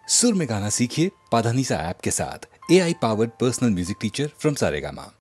सुर में गाना सीखिए पाधानीसा ऐप के साथ। AI powered personal music teacher from Saregama.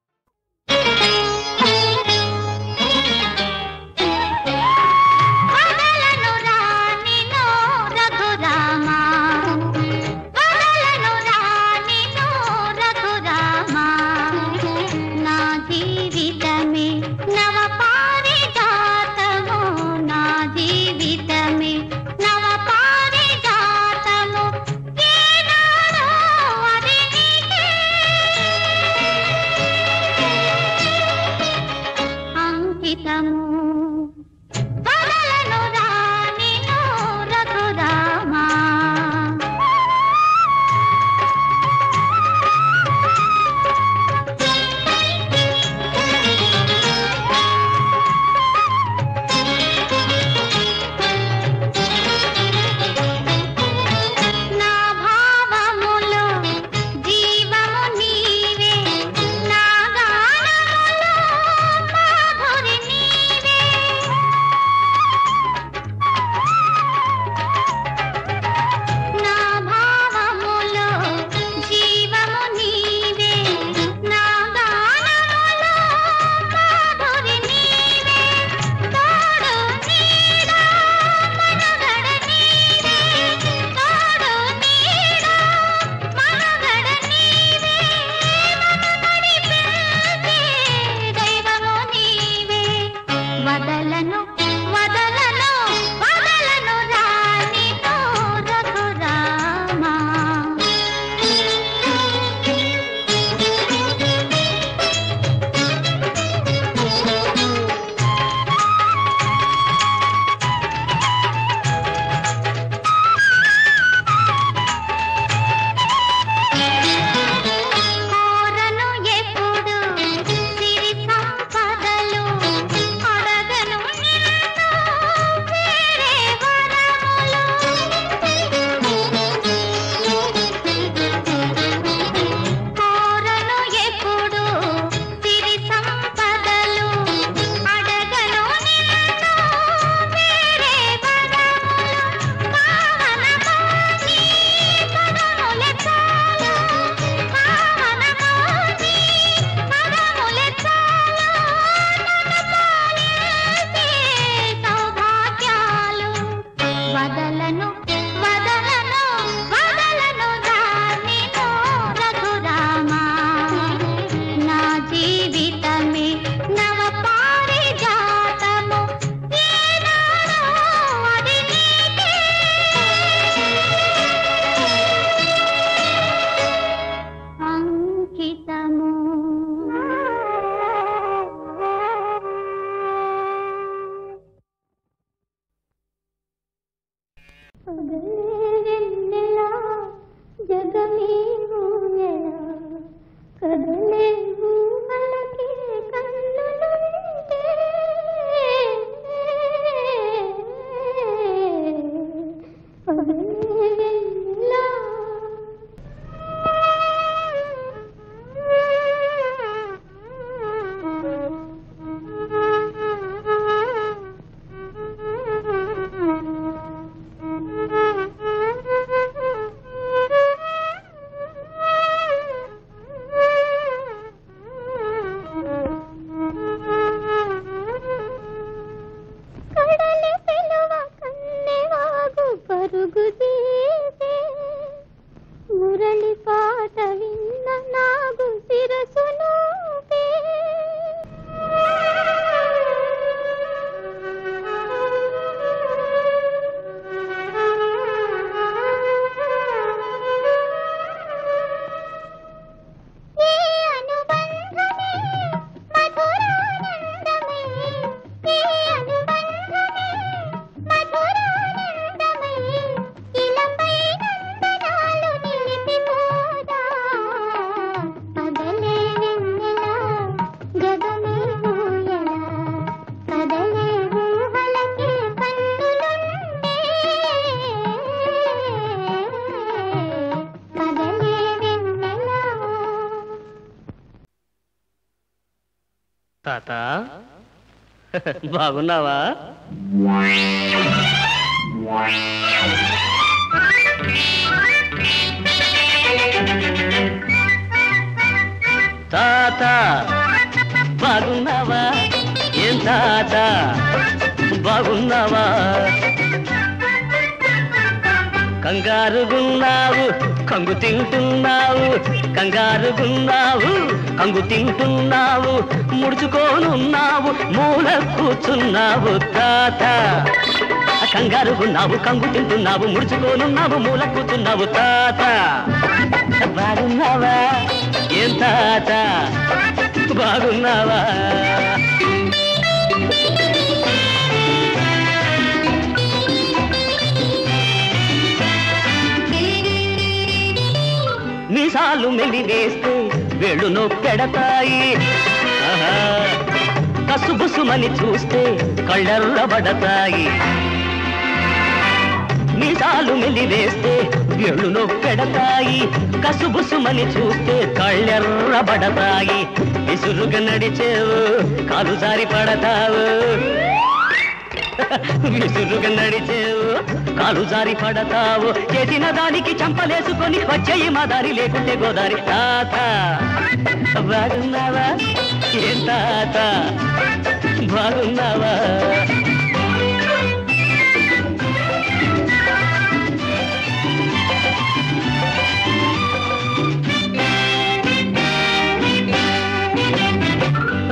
తాత బాగున్నావా? తాత బాగున్నావా కంగారుగున్నావు కంగు తింటున్నావు కంగారుగున్నావు కంగు తింటున్నావు ముడుచుకోనున్నావు మూల కూర్చున్నావు తాత కంగారుగున్నావు కంగు తింటున్నావు ముడుచుకోనున్నావు మూల కూర్చున్నావు తాత బాగున్నావా ఏం తాత బాగున్నావా మీసాలు మెలివేస్తే వేళ్ళు నొప్పెడతాయి కసుబుసుమని చూస్తే కళ్ళెర్రబడతాయి మీసాలు మెలివేస్తే వేళ్ళు నొప్పెడతాయి కసుబుసుమని చూస్తే కళ్ళెర్రబడతాయి విసురుగా నడిచేవు కాలు జారి పడతావు విసురుగా నడిచేవు కాలు జారి పడతావు చేసిన దానికి చంపలేసుకొని వచ్చేయి మా దారి లేకుంటే గోదారి తాత బాగున్నావా ఏం తాత బాగున్నావా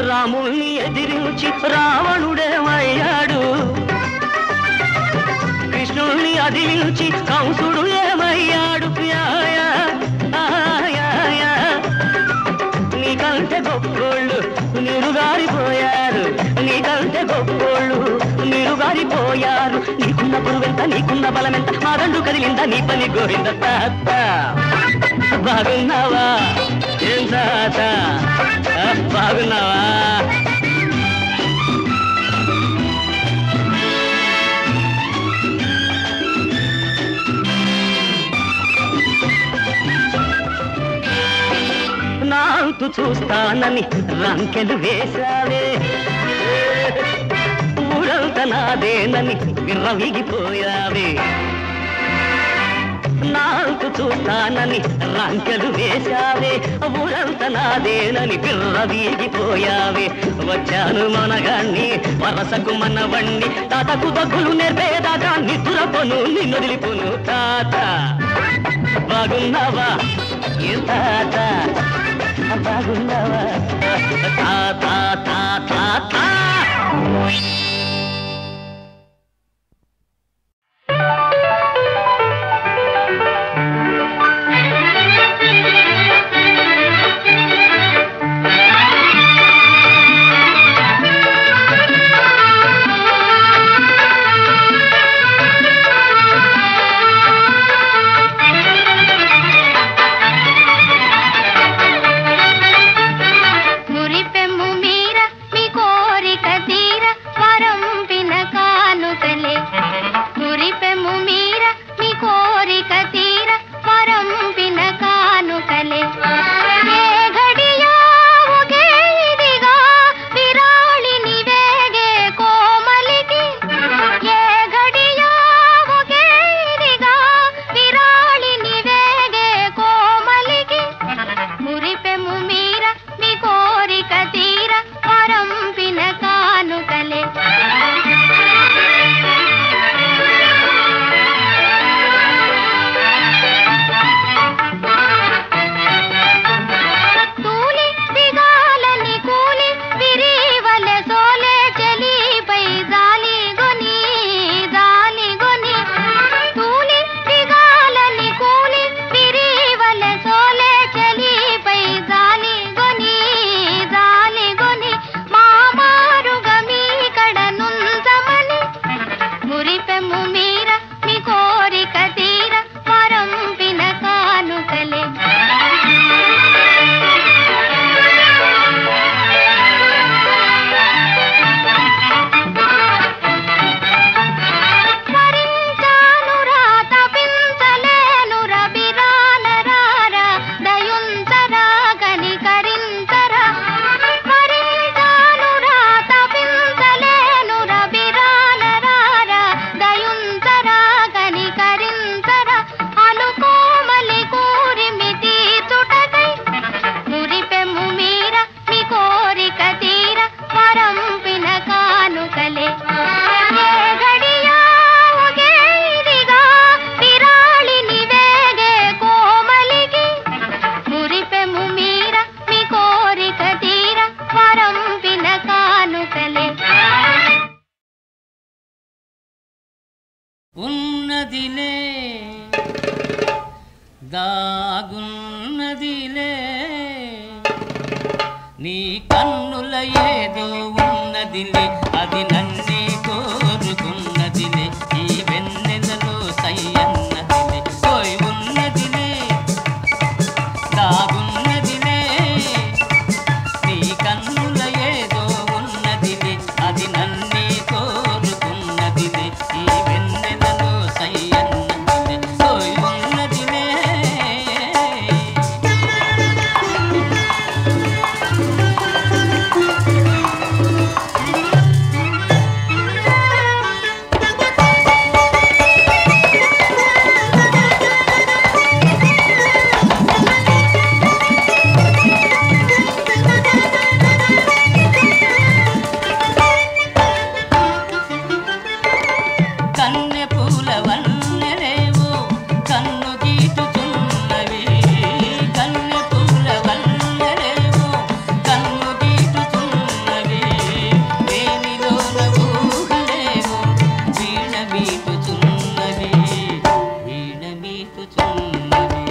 రాముల్ని ఎదిరించి రావణుడేమయ్యాడు కృష్ణుల్ని అదిలించి కంసుడు ఏమయ్యాడు నీకంటే గొప్పోళ్ళు నీరుగారిపోయారు నీకంటే గొప్పోళ్ళు నీరుగారిపోయారు నీకున్న బరువెంత నీకున్న బలమెంత మా దండు కదిలిందా నీ పని గోరింద తాత బాగున్నావా ఏం తాత బాగున్నావా నాంతు చూస్తానని రంకెలు వేశావే ఊరంతా నాదేనని విర్రవీగిపోయావే నాంతు చూస్తానని రంకెలు వేశావే ఊరంతా నాదేనని విర్రవీగిపోయావే వచ్చాను మనగాన్ని వరసకు మనవణ్ణి తాతకు దగ్గులు నేర్పేదాకా నిద్రపోను నిన్నొదిలిపోను తాత బాగున్నావా ఏ తాత బాగున్నావా తాత తాత తాత మురిపెమ్ము మీర మీ కోరిక తీర వరం దాగున్నదిలే నీ కన్నుల ఏదో ఉన్నదిలే అది నన్నే కోరుకున్నదిలే ఈ వెన్నెలలో సయ్యన్నదిలే పోయి ఉన్నదిలే దాగున్నదిలే నీ కన్నుల ఏదో ఉన్నదిలే అది నన్నే కోరుకున్నదిలే ఈ వెన్నెలలో సయ్యన్నదిలే పోయి ఉన్నదిలే కన్నె పూల వన్నెలేవో కన్ను గీటుచున్నవి కన్నె పూల వన్నెలేవో కన్ను గీటుచున్నవి వేణిలోన ఊహలేవో వీణ మీటుచున్నవి వీణ మీటుచున్నవి